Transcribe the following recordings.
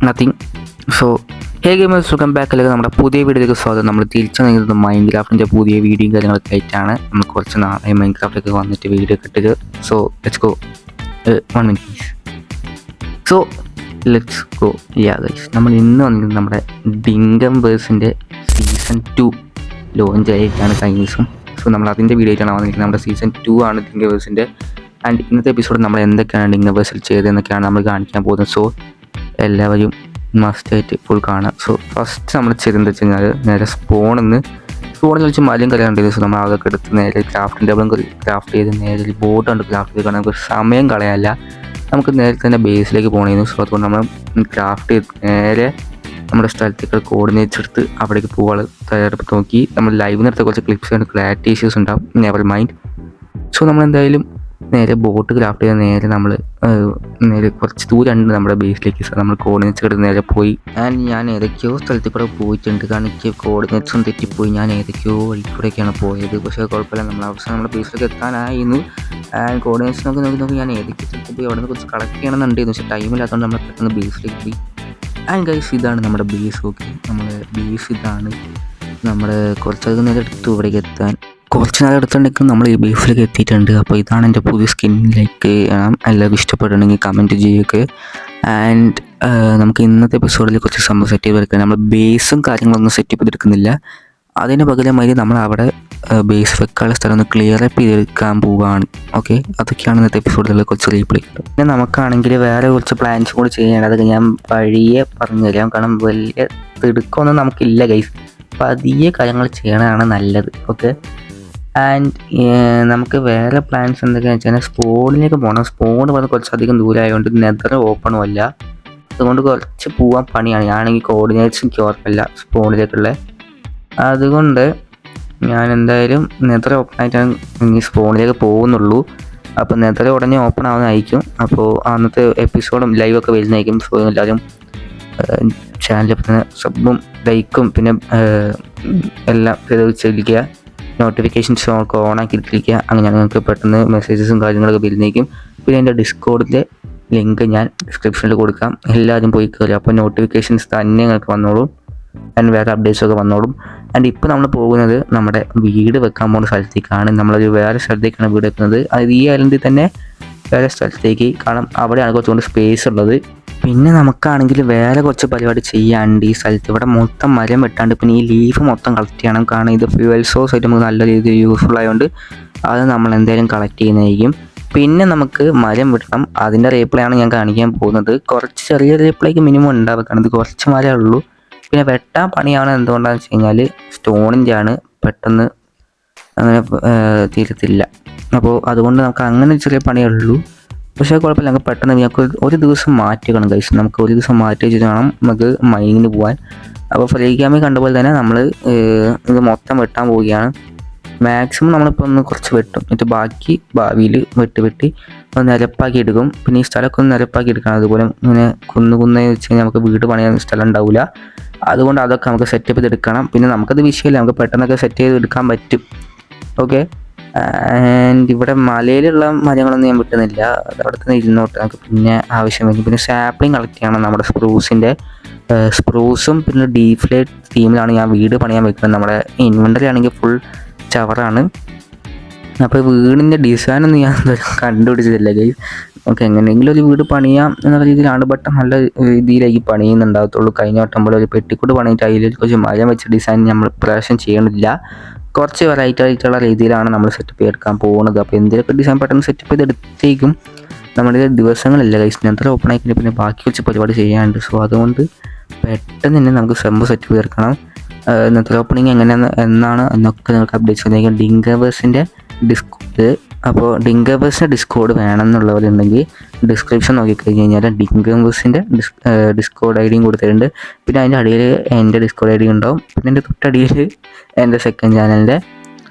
Nothing. So ഹേ gamers, welcome back. അല്ലെങ്കിൽ നമ്മുടെ പുതിയ വീഡിയോയിലേക്ക് സ്വാഗതം. നമ്മൾ തിരിച്ചു നീങ്ങുന്നത് മൈൻക്രാഫ്റ്റിൻ്റെ പുതിയ വീഡിയോയും കാര്യങ്ങളൊക്കെ ആയിട്ടാണ്. നമ്മൾ കുറച്ച് നാളെ മൈൻക്രാഫ്റ്റൊക്കെ വന്നിട്ട് വീഡിയോ കിട്ടുക. So let's go. 1 minute please. So let's go. Guys, നമ്മൾ ഇന്ന് വന്നിരുന്നത് നമ്മുടെ ഡിങ്കംവേഴ്സിൻ്റെ സീസൺ 2 ലോഞ്ച് ആയിട്ടാണ് കഴിഞ്ഞ ദിവസം. സോ നമ്മൾ അതിൻ്റെ വീഡിയോ ആയിട്ടാണ് വന്നിരിക്കുന്നത്. നമ്മുടെ സീസൺ 2 ആണ് ഡിങ്കംവേഴ്സിൻ്റെ. ആൻഡ് ഇന്നത്തെ എപ്പിസോഡ് നമ്മൾ എന്തൊക്കെയാണ് ഡിങ്കംവേഴ്സിൽ ചെയ്തതെന്നൊക്കെയാണ് നമ്മൾ കാണിക്കാൻ പോകുന്നത്. സോ എല്ലാവരും മസ്റ്റായിട്ട് ഫുൾ കാണാം. സോ ഫസ്റ്റ് നമ്മൾ ചെയ്തെന്ന് വെച്ച് കഴിഞ്ഞാൽ നേരെ സ്പോണിൽ വെച്ച് മലയും കളയാണ്ട്. സോ നമ്മൾ അതൊക്കെ എടുത്ത് നേരെ ക്രാഫ്റ്റിംഗ് ടേബിളും ക്രാഫ്റ്റ് ചെയ്ത് നേരെ ഒരു ബോട്ട് ഉണ്ട് ക്രാഫ്റ്റ് ചെയ്ത്. നമുക്ക് സമയം കളയാല്ല, നമുക്ക് നേരത്തെ തന്നെ ബേസിലേക്ക് പോകണമായിരുന്നു. സോ അതുകൊണ്ട് നമ്മൾ ക്രാഫ്റ്റ് ചെയ്ത് നേരെ നമ്മുടെ സ്ഥലത്തേക്ക് കോർഡിനേറ്റ്സ് എടുത്ത് അവിടേക്ക് പോകാൻ തയ്യാറെടുപ്പ് നോക്കി. നമ്മൾ ലൈവ് എടുത്ത കുറച്ച് ക്ലിപ്സ് ഉണ്ട്, ക്ലാരിറ്റി ഇഷ്യൂസ് ഉണ്ടാവും, നെവർ മൈൻഡ്. സോ നമ്മൾ എന്തായാലും നേരെ ബോട്ട് ക്രാഫ്റ്റ് ചെയ്ത് നേരെ നമ്മൾ നേരെ കുറച്ച് ദൂരമുണ്ട് നമ്മുടെ ബേസിലേക്ക്. സോ നമ്മൾ കോർഡിനേറ്റ്സ് എടുത്ത് നേരെ പോയി. ആൻഡ് ഞാൻ ഏതൊക്കെയോ സ്ഥലത്തിൽ കൂടെ പോയിട്ടുണ്ട്, കാരണം എനിക്ക് കോർഡിനേറ്റ്സും തെറ്റിപ്പോയി. ഞാൻ ഏതൊക്കെയോ വഴിക്കൂടെയൊക്കെയാണ് പോയത്. പക്ഷേ കുഴപ്പമില്ല, നമ്മൾ അവസാനം നമ്മുടെ ബേസിലേക്ക് എത്താനായിരുന്നു. ആൻഡ് കോർഡിനേറ്റ്സ് നോക്കി ഞാൻ ഏതൊക്കെ സ്ഥലത്ത് പോയി അവിടെ നിന്ന് കുറച്ച് കളക്ട് ചെയ്യണമെന്നുണ്ടായിരുന്നു. പക്ഷേ ടൈമില്ലാത്തതുകൊണ്ട് നമ്മൾ പെട്ടെന്ന് ബേസിലേക്ക് പോയി. ആൻഡ് ഗൈസ്, ഇതാണ് നമ്മുടെ ബേസ്. ഓക്കെ, നമ്മുടെ ബേസ് ഇതാണ്. നമ്മൾ കുറച്ചധികം നേരം എടുത്തു ഇവിടേക്ക് എത്താൻ. കുറച്ച് നേരം എടുത്തിട്ടുണ്ടെങ്കിൽ നമ്മൾ ഈ ബേസിലേക്ക് എത്തിയിട്ടുണ്ട്. അപ്പോൾ ഇതാണ് എൻ്റെ പുതിയ സ്കിൻ. ലൈക്ക് എല്ലാവർക്കും ഇഷ്ടപ്പെട്ടുണ്ടെങ്കിൽ കമൻറ്റ് ചെയ്യുക. ആൻഡ് നമുക്ക് ഇന്നത്തെ എപ്പിസോഡിൽ കുറച്ച് സംഭവം സെറ്റ് ചെയ്ത് എടുക്കുക. നമ്മൾ ബേസും കാര്യങ്ങളൊന്നും സെറ്റ് ചെയ്തെടുക്കുന്നില്ല. അതിന് പകരമായി നമ്മൾ അവിടെ ബേസ് വെക്കാനുള്ള സ്ഥലം ഒന്ന് ക്ലിയർ അപ്പ് ചെയ്തെടുക്കാൻ പോവുകയാണ്. ഓക്കെ, അതൊക്കെയാണ് ഇന്നത്തെ എപ്പിസോഡിലുള്ള കുറച്ച് റീപ്ലേ. പിന്നെ നമുക്കാണെങ്കിൽ വേറെ കുറച്ച് പ്ലാൻസ് കൂടി ചെയ്യേണ്ടത്. അതൊക്കെ ഞാൻ വഴിയെ പറഞ്ഞുതരാം, കാരണം വലിയ തിടുക്കമൊന്നും നമുക്കില്ല ഗൈസ്. പതിയെ കാര്യങ്ങൾ ചെയ്യണതാണ് നല്ലത്. ഓക്കെ, ആൻഡ് നമുക്ക് വേറെ പ്ലാൻസ് എന്തൊക്കെയാണെന്ന് വെച്ചാൽ സ്പോണിലേക്ക് പോകണം. സ്പോൺ വന്ന് കുറച്ചധികം ദൂരമായതുകൊണ്ട് നെതർ ഓപ്പണും അല്ല, അതുകൊണ്ട് കുറച്ച് പോകാൻ പണിയാണ്. ഞാനാണെങ്കിൽ കോർഡിനേറ്റ്സ് എനിക്ക് ഓർമ്മയില്ല സ്പോണിലേക്കുള്ള. അതുകൊണ്ട് ഞാൻ എന്തായാലും നെതർ ഓപ്പൺ ആയിട്ടാണ് ഇനി സ്പോണിലേക്ക് പോകുന്നുള്ളൂ. അപ്പോൾ നെതർ ഉടനെ ഓപ്പൺ ആവുന്നതായിരിക്കും. അപ്പോൾ അന്നത്തെ എപ്പിസോഡും ലൈവൊക്കെ വരുന്നതായിരിക്കും. സോ എല്ലാവരും ചാനലിൽ തന്നെ സബും ലൈക്കും പിന്നെ എല്ലാം ചെയ്തിരിക്കുക. നോട്ടിഫിക്കേഷൻസ് നമുക്ക് ഓണാക്കി ഇട്ടിരിക്കുക. അങ്ങനെ നിങ്ങൾക്ക് പെട്ടെന്ന് മെസ്സേജസും കാര്യങ്ങളൊക്കെ വരുന്നേക്കും. പിന്നെ എൻ്റെ ഡിസ്കോഡിൻ്റെ ലിങ്ക് ഞാൻ ഡിസ്ക്രിപ്ഷനിൽ കൊടുക്കാം. എല്ലാവരും പോയി കയറി, അപ്പോൾ നോട്ടിഫിക്കേഷൻസ് തന്നെ നിങ്ങൾക്ക് വന്നോളും. ആൻഡ് വേറെ അപ്ഡേറ്റ്സൊക്കെ വന്നോളും. ആൻഡ് ഇപ്പോൾ നമ്മൾ പോകുന്നത് നമ്മുടെ വീട് വെക്കാൻ പോകുന്ന സ്ഥലത്തേക്കാണ്. നമ്മളൊരു വേറെ സ്ഥലത്തേക്കാണ് വീട് വെക്കുന്നത്. അത് ഈ ഐലൻഡിൽ തന്നെ വേറെ സ്ഥലത്തേക്ക്, കാരണം അവിടെയാണ് കുറച്ചുകൊണ്ട് സ്പേസ് ഉള്ളത്. പിന്നെ നമുക്കാണെങ്കിൽ വേറെ കുറച്ച് പരിപാടി ചെയ്യാണ്ട് ഈ സ്ഥലത്ത്. ഇവിടെ മൊത്തം മരം വെട്ടാണ്ട് പിന്നെ ഈ ലീഫ് മൊത്തം കളക്ട് ചെയ്യണം, കാരണം ഇത് ഫ്യൂവൽ സോഴ്സ് ആയിട്ട് നമുക്ക് നല്ല രീതിയിൽ യൂസ്ഫുൾ ആയതുകൊണ്ട് അത് നമ്മൾ എന്തായാലും കളക്ട് ചെയ്യുന്നതായിരിക്കും. പിന്നെ നമുക്ക് മരം വെട്ടണം, അതിൻ്റെ റീപ്ലേ ആണ് ഞാൻ കാണിക്കാൻ പോകുന്നത്. കുറച്ച് ചെറിയ റീപ്ലേക്ക് മിനിമം ഉണ്ടാവുക, കാരണം ഇത് കുറച്ച് മരമേ ഉള്ളൂ. പിന്നെ വെട്ടാൻ പണിയാണ്. എന്തുകൊണ്ടാണെന്ന് വെച്ച് കഴിഞ്ഞാൽ സ്റ്റോണിൻ്റെ ആണ്, പെട്ടെന്ന് അങ്ങനെ തീരത്തില്ല. അപ്പോൾ അതുകൊണ്ട് നമുക്ക് അങ്ങനെ ചെറിയ പണിയേ ഉള്ളൂ. പക്ഷേ കുഴപ്പമില്ല, നമുക്ക് പെട്ടെന്ന് ഞങ്ങൾക്ക് ഒരു ദിവസം മാറ്റിക്കണം ഗൈസ്. നമുക്ക് ഒരു ദിവസം മാറ്റി വെച്ചിട്ട് വേണം നമുക്ക് മൈനിങ്ങിന് പോകാൻ. അപ്പോൾ ഫ്രീ ക്യാമിൽ കണ്ടപോലെ തന്നെ നമ്മൾ ഇത് മൊത്തം വെട്ടാൻ പോവുകയാണ്. മാക്സിമം നമ്മളിപ്പോൾ ഒന്ന് കുറച്ച് വെട്ടും, എന്നിട്ട് ബാക്കി ഭാവിയിൽ വെട്ടി ഒന്ന് നിരപ്പാക്കി എടുക്കും. പിന്നെ ഈ സ്ഥലമൊക്കെ ഒന്ന് നിരപ്പാക്കി എടുക്കണം. അതുപോലെ ഇങ്ങനെ കുന്ന് വെച്ച് കഴിഞ്ഞാൽ നമുക്ക് വീട് പണിയാൻ സ്ഥലം ഉണ്ടാവില്ല. അതുകൊണ്ട് അതൊക്കെ നമുക്ക് സെറ്റപ്പ് ചെയ്തെടുക്കണം. പിന്നെ നമുക്കത് വിഷയമില്ല, നമുക്ക് പെട്ടെന്നൊക്കെ സെറ്റ് ചെയ്ത് എടുക്കാൻ പറ്റും. ഓക്കെ, ആൻഡ് ഇവിടെ മലയിലുള്ള മരങ്ങളൊന്നും ഞാൻ വെട്ടുന്നില്ല, അവിടെ തന്നെ ഇരുന്നോട്ട്. നമുക്ക് പിന്നെ ആവശ്യം വരും. പിന്നെ സാപ്ലിങ് കളക്ട് ചെയ്യണം. നമ്മുടെ സ്പ്രൂസും പിന്നെ ഡീഫ്ലേറ്റ് തീമിലാണ് ഞാൻ വീട് പണിയാൻ വെക്കുന്നത്. നമ്മുടെ ഇൻവെൻ്ററി ആണെങ്കിൽ ഫുൾ ചവറാണ്. അപ്പോൾ വീടിൻ്റെ ഡിസൈനൊന്നും ഞാൻ കണ്ടുപിടിച്ചിട്ടില്ല ഗൈസ്. നമുക്ക് എങ്ങനെയെങ്കിലും ഒരു വീട് പണിയാം എന്നുള്ള രീതിയിലാണ്. ബട്ട് നല്ല രീതിയിലേക്ക് പണിയുന്നുണ്ടാകത്തുള്ളൂ. കഴിഞ്ഞ വട്ടം പോലെ ഒരു പെട്ടിക്കൂട് പണിയിട്ട് അതിൽ കുറച്ച് മരം വെച്ച ഡിസൈൻ നമ്മൾ പ്രാവശ്യം ചെയ്യണില്ല. കുറച്ച് വെറൈറ്റി ആയിട്ടുള്ള രീതിയിലാണ് നമ്മൾ സെറ്റപ്പ് ചെയ്തെടുക്കാൻ പോകുന്നത്. അപ്പോൾ എന്തെങ്കിലുമൊക്കെ ഡിസൈൻ പെട്ടെന്ന് സെറ്റപ്പ് ചെയ്തെടുത്തേക്കും. നമ്മുടെ ദിവസങ്ങളില്ല ഗൈസ്. നെതർ ഓപ്പൺ ആക്കി പിന്നെ ബാക്കി കുറച്ച് പരിപാടി ചെയ്യാനുണ്ട്. സോ അതുകൊണ്ട് പെട്ടെന്ന് തന്നെ നമുക്ക് സംഭവം സെറ്റപ്പ് ചെയ്തെടുക്കണം. നെതർ ഓപ്പണിങ് എന്നാണ് എന്നൊക്കെ നിങ്ങൾക്ക് അപ്ഡേറ്റ്സ് വന്നേക്കും. ഡിങ്കവേഴ്സിൻ്റെ ഡിസ്കോഡ്. അപ്പോൾ ഡിങ്കവേഴ്സിൻ്റെ ഡിസ്കോഡ് വേണമെന്നുള്ളവരുണ്ടെങ്കിൽ ഡിസ്ക്രിപ്ഷൻ നോക്കിക്കഴിഞ്ഞ് കഴിഞ്ഞാൽ ഡിങ്കവേഴ്സിൻ്റെ ഡിസ്കോഡ് ഐ ഡിയും കൊടുത്തിട്ടുണ്ട്. പിന്നെ അതിൻ്റെ അടിയിൽ എൻ്റെ ഡിസ്കോഡ് ഐ ഡി ഉണ്ടാവും. പിന്നെ എൻ്റെ തൊട്ടടിയിൽ എൻ്റെ സെക്കൻഡ് ചാനലിൻ്റെ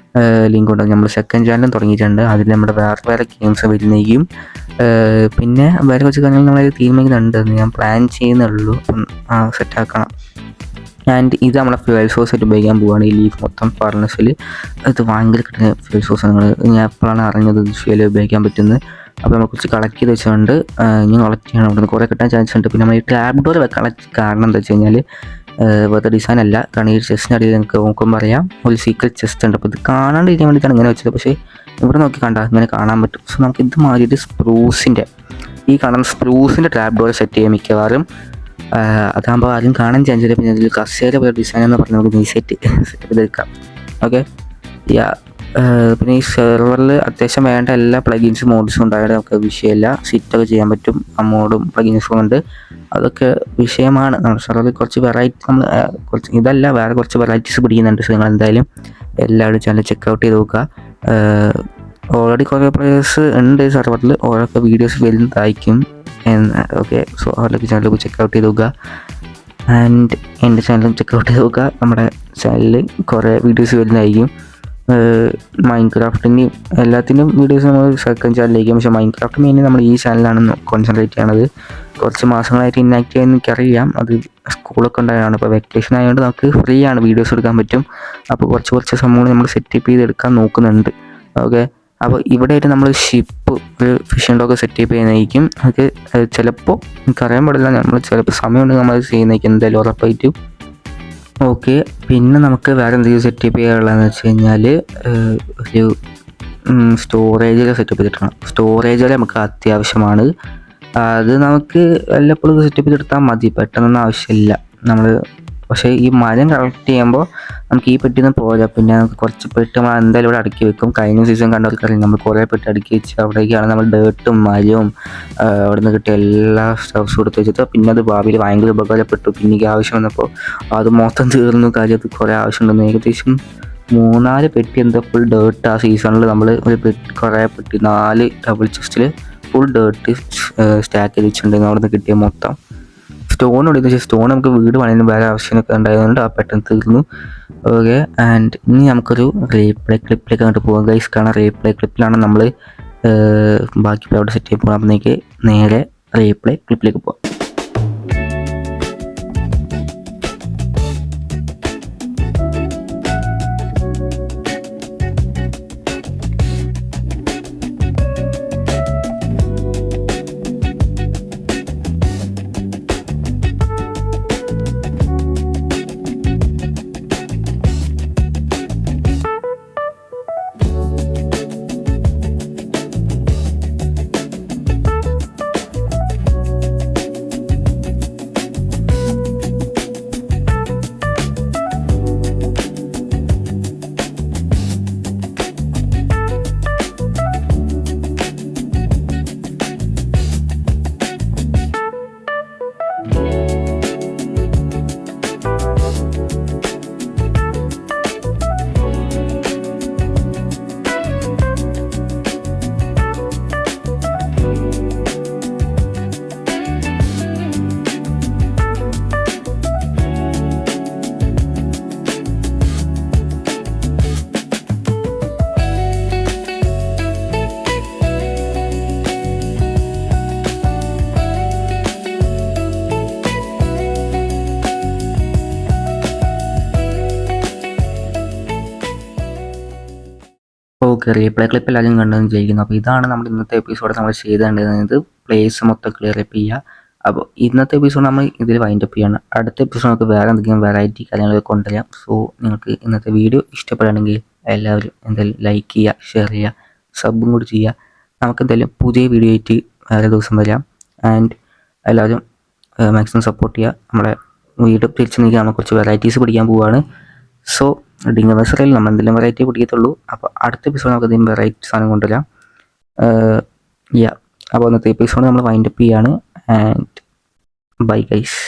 ലിങ്ക് ഉണ്ടാവും. നമ്മൾ സെക്കൻഡ് ചാനലും തുടങ്ങിയിട്ടുണ്ട്. അതിൽ നമ്മുടെ വേറെ ഗെയിംസ് വരുന്നേക്കും. പിന്നെ വേറെ കുറച്ച് കാര്യങ്ങൾ നമ്മളത് തീരുമാനിക്കുന്നുണ്ട്, ഞാൻ പ്ലാൻ ചെയ്യുന്നുള്ളൂ. അപ്പം സെറ്റാക്കണം. ആൻഡ് ഇത് നമ്മളെ ഫ്യൂവൽ സോഴ്സ് ആയിട്ട് ഉപയോഗിക്കാൻ പോവുകയാണ്. ഈ ലീഫ് മൊത്തം ഫർണസിൽ ഇത് ഭയങ്കര കിട്ടുന്ന ഫ്യൂവൽ സോഴ്സ്. ഞാൻ എപ്പോഴാണ് അറിഞ്ഞത് ഇത് ഫ്യൂവൽ ഉപയോഗിക്കാൻ പറ്റുന്നത്. അപ്പോൾ നമ്മൾ കുറച്ച് കളക്ട് ചെയ്ത് വെച്ചുകൊണ്ട് ഇനി കളക്ട് ചെയ്യണം. അവിടെ നിന്ന് കുറേ കിട്ടാൻ ചാൻസ് ഉണ്ട്. പിന്നെ നമ്മൾ ഈ ട്രാപ്പ് ഡോർ വെക്കാനുള്ള കാരണം എന്താ വെച്ച് കഴിഞ്ഞാൽ വെറുതെ ഡിസൈൻ അല്ല, കാരണം ഈ ചെസ്റ്റിൻ്റെ അടിയിൽ നിങ്ങൾക്ക് നോക്കുമ്പോൾ അറിയാം ഒരു സീക്രട്ട് ചെസ്റ്റ് ഉണ്ട്. അപ്പോൾ ഇത് കാണാണ്ടിരിക്കാൻ വേണ്ടിയിട്ടാണ് ഇങ്ങനെ വെച്ചത്. പക്ഷേ ഇവിടെ നോക്കി കണ്ട ഇങ്ങനെ കാണാൻ പറ്റും. സോ നമുക്ക് ഇത് മാറിയിട്ട് സ്പ്രൂസിൻ്റെ ഈ കാണുന്ന സ്പ്രൂസിൻ്റെ ട്രാപ്പ് ഡോർ സെറ്റ് ചെയ്യാൻ മിക്കവാറും അതാകുമ്പോൾ ആരും കാണാൻ ചാൻസ് ഇല്ല. പിന്നെ ഇതിൽ കസേര പോലെ ഡിസൈൻ എന്ന് പറഞ്ഞാൽ നമുക്ക് സെറ്റ് ചെയ്തെടുക്കാം. ഓക്കെ യാ പിന്നെ ഈ സെർവറിൽ അത്യാവശ്യം വേണ്ട എല്ലാ പ്ലഗിൻസും മോഡ്സും ഉണ്ടായത് നമുക്ക് വിഷയമില്ല. സിറ്റൊക്കെ ചെയ്യാൻ പറ്റും ആ മോഡും പ്ലഗിൻസും കൊണ്ട്. അതൊക്കെ വിഷയമാണ്. നമ്മുടെ സെർവറിൽ കുറച്ച് വെറൈറ്റി നമ്മൾ കുറച്ച് ഇതല്ല വേറെ കുറച്ച് വെറൈറ്റീസ് പിടിക്കുന്നുണ്ട്. സോ നിങ്ങൾ എന്തായാലും എല്ലാവരും ചാനൽ ചെക്കൗട്ട് ചെയ്ത് നോക്കുക. ഓൾറെഡി കുറേ പ്ലേയേഴ്സ് ഉണ്ട് സെർവറിൽ, ഓരോക്കെ വീഡിയോസ് വരുന്നതായിരിക്കും. ഓക്കെ സോ അവരുടെ ചാനൽ ചെക്കൗട്ട് ചെയ്ത് നോക്കുക. ആൻഡ് എൻ്റെ ചാനലും ചെക്കൗട്ട് ചെയ്ത് നോക്കുക. നമ്മുടെ ചാനലിൽ കുറേ വീഡിയോസ് വരുന്നതായിരിക്കും. മൈൻക്രാഫ്റ്റിൻ്റെയും എല്ലാത്തിൻ്റെയും വീഡിയോസ് നമ്മൾ സെക്കൻഡ് ചാനലിലേക്കും, പക്ഷേ മൈൻക്രാഫ്റ്റ് മെയിൻലി നമ്മൾ ഈ ചാനലാണ് കോൺസെൻട്രേറ്റ് ചെയ്യണത്. കുറച്ച് മാസങ്ങളായിട്ട് ഇന്നാക്റ്റീവ് ആയെന്ന് എനിക്കറിയാം. അത് സ്കൂളൊക്കെ ഉണ്ടായതാണ്. ഇപ്പോൾ വെക്കേഷൻ ആയതുകൊണ്ട് നമുക്ക് ഫ്രീ ആണ്, വീഡിയോസ് എടുക്കാൻ പറ്റും. അപ്പോൾ കുറച്ച് സംഭവങ്ങൾ നമ്മൾ സെറ്റപ്പ് ചെയ്തെടുക്കാൻ നോക്കുന്നുണ്ട്. ഓക്കെ അപ്പോൾ ഇവിടെ ആയിട്ട് നമ്മൾ ഷിപ്പ് ഒരു ഫിഷിംഗ് ഡോഗ് സെറ്റപ്പ് ചെയ്യുന്നതായിരിക്കും. അത് ചിലപ്പോൾ എനിക്കറിയാൻ പാടില്ല, നമ്മൾ ചിലപ്പോൾ സമയമുണ്ടെങ്കിൽ നമ്മൾ ചെയ്യുന്നതായിരിക്കും എന്തായാലും ഉറപ്പായിട്ടും. ഓക്കെ പിന്നെ നമുക്ക് വേറെ എന്തെങ്കിലും സെറ്റപ്പ് ചെയ്യാനുള്ളതെന്ന് വെച്ച് കഴിഞ്ഞാൽ ഒരു സ്റ്റോറേജൊക്കെ സെറ്റപ്പ് ചെയ്തിട്ടാണ്. സ്റ്റോറേജ് നമുക്ക് അത്യാവശ്യമാണ്. അത് നമുക്ക് വല്ലപ്പോഴും സെറ്റപ്പ് ചെയ്തെടുത്താൽ മതി, പെട്ടെന്നൊന്നും ആവശ്യമില്ല നമ്മൾ. പക്ഷേ ഈ മരം കളക്ട് ചെയ്യുമ്പോൾ നമുക്ക് ഈ പെട്ടിന്ന് പോരാ. പിന്നെ നമുക്ക് കുറച്ച് പെട്ടി നമ്മൾ എന്തായാലും ഇവിടെ അടുക്കി വെക്കും. കഴിഞ്ഞ സീസൺ കണ്ടവർക്കറിയാം നമ്മൾ കുറേ പെട്ടി അടുക്കി വെച്ച് അവിടേക്കാണ് നമ്മൾ ഡേർട്ടും മരവും അവിടെ നിന്ന് കിട്ടിയ എല്ലാ സ്റ്റഫ്സും എടുത്ത് വെച്ചിട്ട് പിന്നെ അത് ഭാവിയിൽ ഭയങ്കര ഉപകാരപ്പെട്ടു. പിന്നെ എനിക്ക് ആവശ്യം വന്നപ്പോൾ അത് മൊത്തം തീർന്നു. കാര്യം അത് കുറേ ആവശ്യമുണ്ടെന്ന് ഏകദേശം 3-4 പെട്ടി എന്താ ഫുൾ ഡേർട്ട് ആ സീസണിൽ നമ്മൾ ഒരു പെട്ടി കുറേ പെട്ടി 4 ഡബിൾ ചെസ്റ്റിൽ ഫുൾ ഡേർട്ട് സ്റ്റാക്ക് ചെയ്ത് വെച്ചിട്ടുണ്ടെങ്കിൽ അവിടെ നിന്ന് കിട്ടിയ മൊത്തം സ്റ്റോൺ എടുത്തു. പക്ഷേ സ്റ്റോൺ നമുക്ക് വീട് പണിയുന്ന വേറെ ആവശ്യമൊക്കെ ഉണ്ടായതുകൊണ്ട് ആ പെട്ടെന്ന് തീർന്നു. ഓക്കെ ആൻഡ് ഇനി നമുക്കൊരു റീപ്ലേ ക്ലിപ്പിലേക്ക് അങ്ങോട്ട് പോകാം ഗൈസ്. കാരണം റീപ്ലേ ക്ലിപ്പിലാണ് നമ്മൾ ബാക്കി അവിടെ സെറ്റ് ചെയ്യാൻ പോകുമ്പോഴേക്ക് നേരെ റീപ്ലേ ക്ലിപ്പിലേക്ക് പോകാം. ഓക്കെ റീപ്ലേ ക്ലിപ്പ് എല്ലാവരും കണ്ടെന്ന് വിചാരിക്കുന്നു. അപ്പോൾ ഇതാണ് നമ്മുടെ ഇന്നത്തെ എപ്പിസോഡ് നമ്മൾ ചെയ്തേണ്ടത്. പ്ലേസ് മൊത്തം ക്ലിയർ അപ്പ് ചെയ്യുക. അപ്പോൾ ഇന്നത്തെ എപ്പിസോഡ് നമ്മൾ ഇതിൽ വൈൻഡ് അപ്പ് ചെയ്യണം. അടുത്ത എപ്പിസോഡ് നമുക്ക് വേറെ എന്തെങ്കിലും വെറൈറ്റി കാര്യങ്ങളൊക്കെ കൊണ്ടുവരാം. സോ നിങ്ങൾക്ക് ഇന്നത്തെ വീഡിയോ ഇഷ്ടപ്പെടുകയാണെങ്കിൽ എല്ലാവരും എന്തായാലും ലൈക്ക് ചെയ്യുക, ഷെയർ ചെയ്യുക, സബും കൂടി ചെയ്യുക. നമുക്ക് എന്തായാലും പുതിയ വീഡിയോ ആയിട്ട് വേറെ ദിവസം വരാം. ആൻഡ് എല്ലാവരും മാക്സിമം സപ്പോർട്ട് ചെയ്യുക. നമ്മുടെ വീഡിയോ തിരിച്ചു നീക്കി നമ്മൾ കുറച്ച് വെറൈറ്റീസ് പിടിക്കാൻ പോവുകയാണ്. സോ ഡിംഗ് നഴ്സറിയിൽ നമ്മൾ എന്തെങ്കിലും വെറൈറ്റി പിടിക്കത്തുള്ളൂ. അപ്പോൾ അടുത്ത എപ്പിസോഡ് നമുക്ക് എന്തെങ്കിലും വെറൈറ്റി സാധനം കൊണ്ടുവരാം. അപ്പോൾ ഇന്നത്തെ എപ്പിസോഡ് നമ്മൾ വൈൻഡ് അപ്പ് ചെയ്യാണ്. And bye guys.